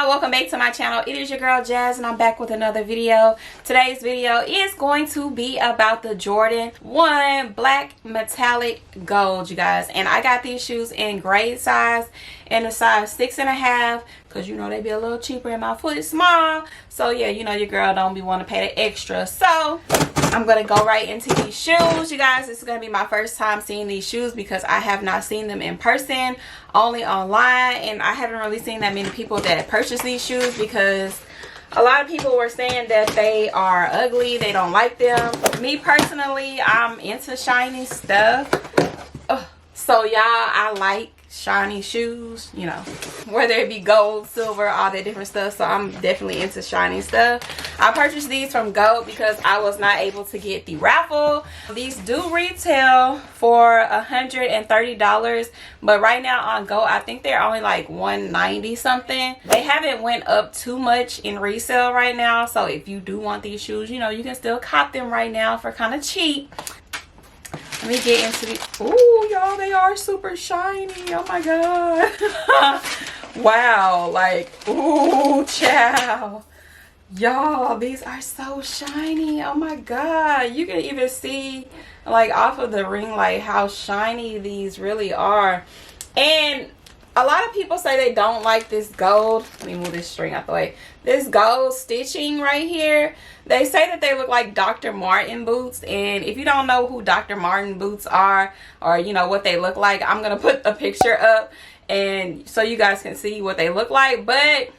Welcome back to my channel. It is your girl Jazz and I'm back with another video. Today's video is going to be about the Jordan 1 black metallic gold, you guys. And I got these shoes in grade size and a size 6.5 because you know they be a little cheaper and my foot is small. So yeah, you know your girl don't be wanting to pay the extra. So I'm gonna go right into these shoes, you guys. This is gonna be my first time seeing these shoes because I have not seen them in person, only online, and I haven't really seen that many people that purchase these shoes because a lot of people were saying that they are ugly, they don't like them. Me personally, I'm into shiny stuff. So y'all, I like shiny shoes, you know, whether it be gold, silver, all that different stuff. So I'm definitely into shiny stuff. I purchased these from Goat because I was not able to get the raffle. These do retail for $130, but right now on Goat I think they're only like $190 something. They haven't went up too much in resale right now, so if you do want these shoes, you know, you can still cop them right now for kind of cheap. Let me get into the, ooh, y'all, they are super shiny. Oh my god. Wow, like, ooh, child. Y'all, these are so shiny. Oh my god. You can even see like off of the ring light how shiny these really are. And a lot of people say they don't like this gold. Let me move this string out the way. This gold stitching right here. They say that they look like Dr. Martin boots. And if you don't know who Dr. Martin boots are, or you know what they look like, I'm going to put a picture up and so you guys can see what they look like. But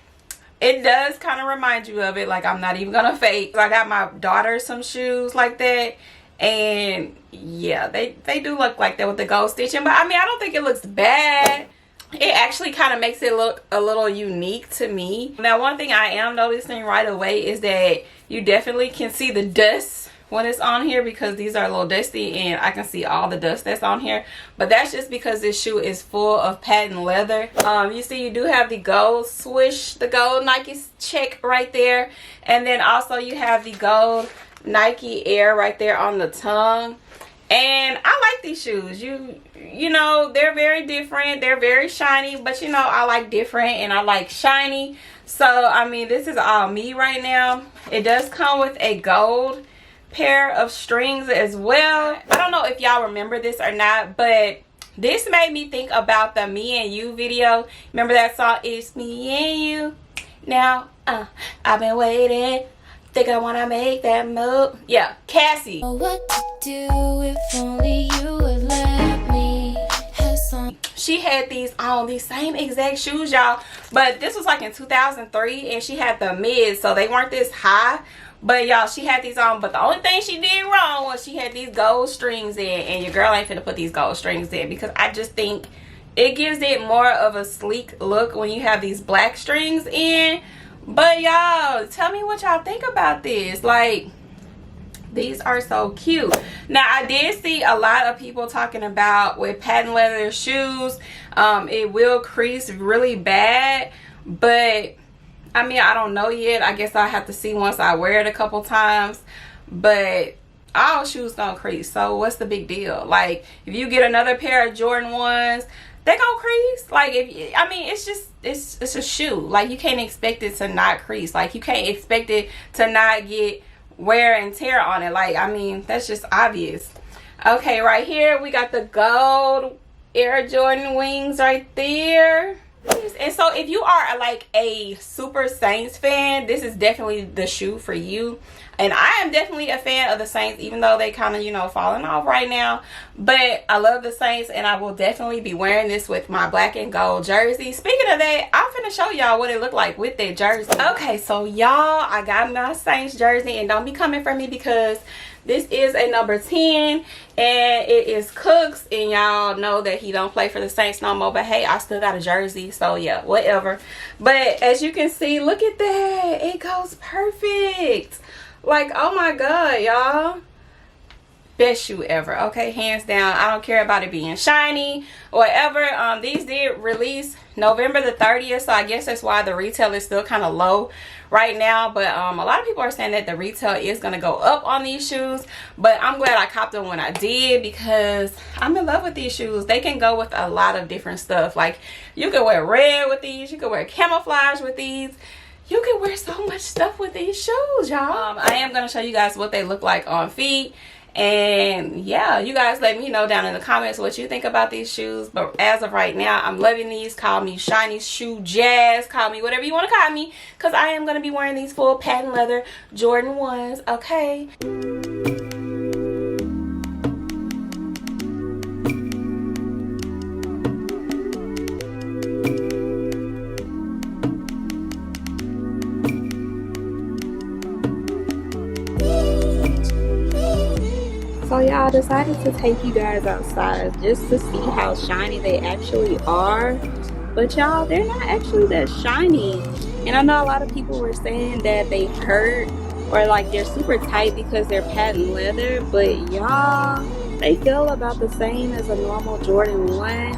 it does kind of remind you of it. Like, I'm not even going to fake. I got my daughter some shoes like that. And yeah, they do look like that with the gold stitching. But I mean, I don't think it looks bad. It actually kind of makes it look a little unique to me. Now, one thing I am noticing right away is that you definitely can see the dust when it's on here because these are a little dusty and I can see all the dust that's on here. But that's just because this shoe is full of patent leather. You see you do have the gold swoosh, the gold Nike check right there. And then also you have the gold Nike Air right there on the tongue. And I like these shoes. You know, they're very different, they're very shiny, but you know, I like different and I like shiny. So I mean, this is all me right now. It does come with a gold pair of strings as well. I don't know if y'all remember this or not, but this made me think about the Me and You video. Remember that song, It's Me and You? Now I've been waiting, think I wanna make that move. Yeah, Cassie. What to do if only you would let me have some. She had these on, these same exact shoes, y'all, but this was like in 2003 and she had the mids, so they weren't this high. But y'all, she had these on, but the only thing she did wrong was she had these gold strings in, and your girl ain't finna put these gold strings in because I just think it gives it more of a sleek look when you have these black strings in. But y'all, tell me what y'all think about this. Like, these are so cute. Now, I did see a lot of people talking about with patent leather shoes, it will crease really bad. But I mean, I don't know yet. I guess I have to see once I wear it a couple times. But all shoes gonna crease, so what's the big deal? Like, if you get another pair of Jordan 1s, they gonna crease. Like, if I mean, it's just it's a shoe. Like, you can't expect it to not crease. Like, you can't expect it to not get wear and tear on it. Like, I mean, that's just obvious. Okay, right here we got the gold Air Jordan wings right there. And so if you are like a super Saints fan, this is definitely the shoe for you. And I am definitely a fan of the Saints, even though they kind of, you know, falling off right now. But I love the Saints, and I will definitely be wearing this with my black and gold jersey. Speaking of that, I'm finna show y'all what it looked like with that jersey. Okay, so y'all, I got my Saints jersey, and don't be coming for me because this is a number 10 and it is Cook's, and y'all know that he don't play for the Saints no more, but hey, I still got a jersey, so yeah, whatever. But as you can see, look at that, it goes perfect. Like, oh my god, y'all, best shoe ever, okay, hands down. I don't care about it being shiny or whatever. These did release November the 30th, so I guess that's why the retail is still kind of low right now. But a lot of people are saying that the retail is going to go up on these shoes, but I'm glad I copped them when I did, because I'm in love with these shoes. They can go with a lot of different stuff. Like, you can wear red with these, you can wear camouflage with these, you can wear so much stuff with these shoes, y'all. I am going to show you guys what they look like on feet. And yeah, you guys let me know down in the comments what you think about these shoes. But as of right now, I'm loving these. Call me Shiny Shoe Jazz, call me whatever you want to call me, because I am going to be wearing these full patent leather Jordan 1s, okay? So y'all, decided to take you guys outside just to see how shiny they actually are. But y'all, they're not actually that shiny. And I know a lot of people were saying that they hurt or like they're super tight because they're patent leather. But y'all, they feel about the same as a normal Jordan 1.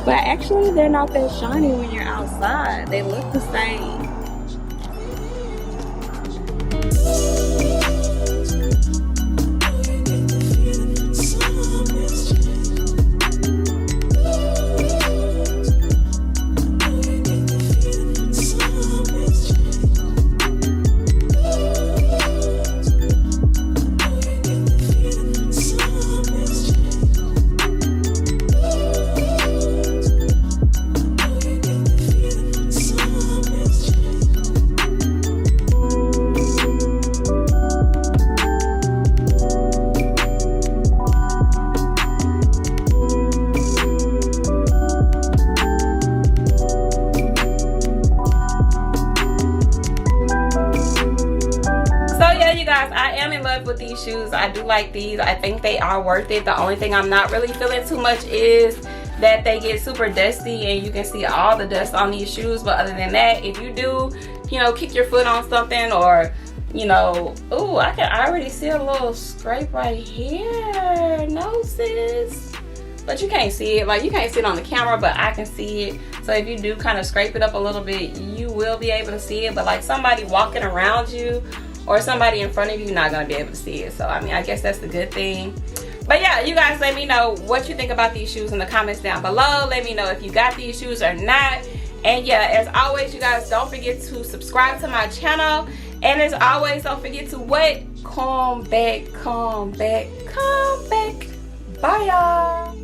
But actually, they're not that shiny when you're outside. They look the same. I am in love with these shoes. I do like these. I think they are worth it. The only thing I'm not really feeling too much is that they get super dusty and you can see all the dust on these shoes. But other than that, if you do, you know, kick your foot on something, or you know, ooh, I already see a little scrape right here. No, sis. But you can't see it. Like, you can't see it on the camera, but I can see it. So if you do kind of scrape it up a little bit, you will be able to see it. But like somebody walking around you or somebody in front of you, not gonna be able to see it. So I mean, I guess that's the good thing. But yeah, you guys let me know what you think about these shoes in the comments down below. Let me know if you got these shoes or not. And yeah, as always, you guys don't forget to subscribe to my channel. And as always, don't forget to what? Come back. Bye, y'all.